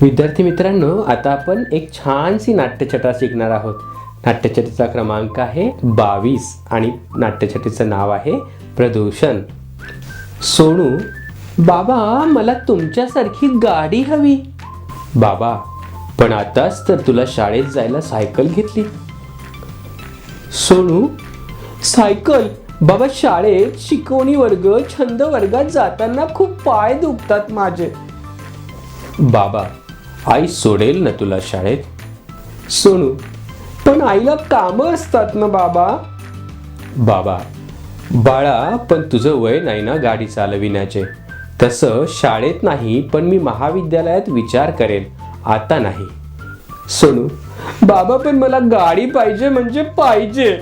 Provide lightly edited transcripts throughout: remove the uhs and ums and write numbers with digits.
विद्यार्थी मित्रांनो, आता आपण एक छानशी नाट्यछटा शिकणार आहोत. नाट्यछटेचा क्रमांक आहे 22 आणि नाट्यछटेचं नाव आहे प्रदूषण. सोनू, बाबा मला तुमच्यासारखी गाडी हवी. बाबा, पण आताच तर तुला शाळेत जायला सायकल घेतली. सोनू, सायकल? बाबा, शाळेत शिकवणी वर्ग, छंद वर्गात जाताना खूप पाय दुखतात माझे. बाबा, आई सोडेल ना तुला शाळेत. सोनू, पण आईला कामं असतात ना बाबा. बाबा, बाळा, पण तुझं वय नाही ना गाडी चालविण्याचे. तसं शाळेत नाही, पण मी महाविद्यालयात विचार करेल, आता नाही. सोनू, बाबा पण मला गाडी पाहिजे म्हणजे पाहिजे.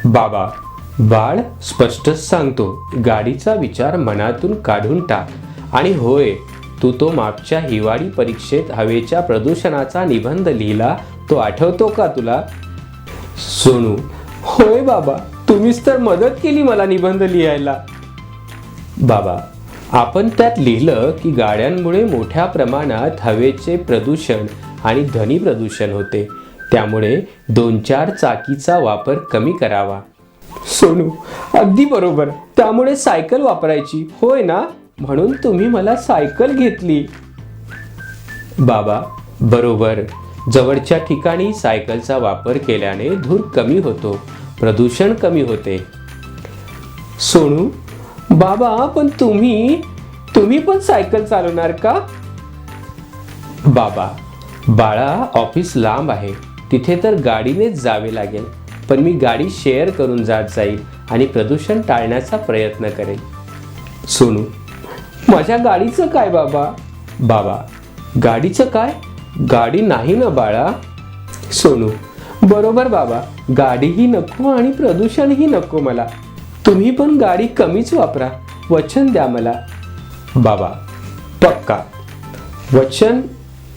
बाबा, बाळ, स्पष्टच सांगतो, गाडीचा विचार मनातून काढून टाक. आणि होय, तू तो मागच्या हिवाळी परीक्षेत हवेच्या प्रदूषणाचा निबंध लिहिला, तो आठवतो का तुला? सोनू, होय बाबा, तुम्हीच तर मदत केली मला निबंध लिहायला. बाबा, आपण त्यात लिहिलं की गाड्यांमुळे मोठ्या प्रमाणात हवेचे प्रदूषण आणि ध्वनी प्रदूषण होते, त्यामुळे 2-4 चाकीचा वापर कमी करावा. सोनू, अगदी बरोबर, त्यामुळे सायकल वापरायची, होय ना? म्हणून तुम्ही मला सायकल घेतली. बाबा, बरोबर, जवळच्या ठिकाणी सायकलचा वापर केल्याने धूर कमी होतो, प्रदूषण कमी होते. सोनू, बाबा पण तुम्ही पण सायकल चालवणार का? बाबा, बाळा, ऑफिस लांब आहे, तिथे तर गाडीनेच जावे लागेल, पण मी गाडी शेअर करून जात जाईल आणि प्रदूषण टाळण्याचा प्रयत्न करेन. सोनू, माझ्या गाडीचं काय बाबा? बाबा, गाडीचं काय? गाडी नाही ना बाळा. सोनू, बरोबर बाबा, गाडीही नको आणि प्रदूषणही नको मला. तुम्ही पण गाडी कमीच वापरा, वचन द्या मला. बाबा, पक्का,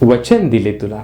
वचन दिले तुला.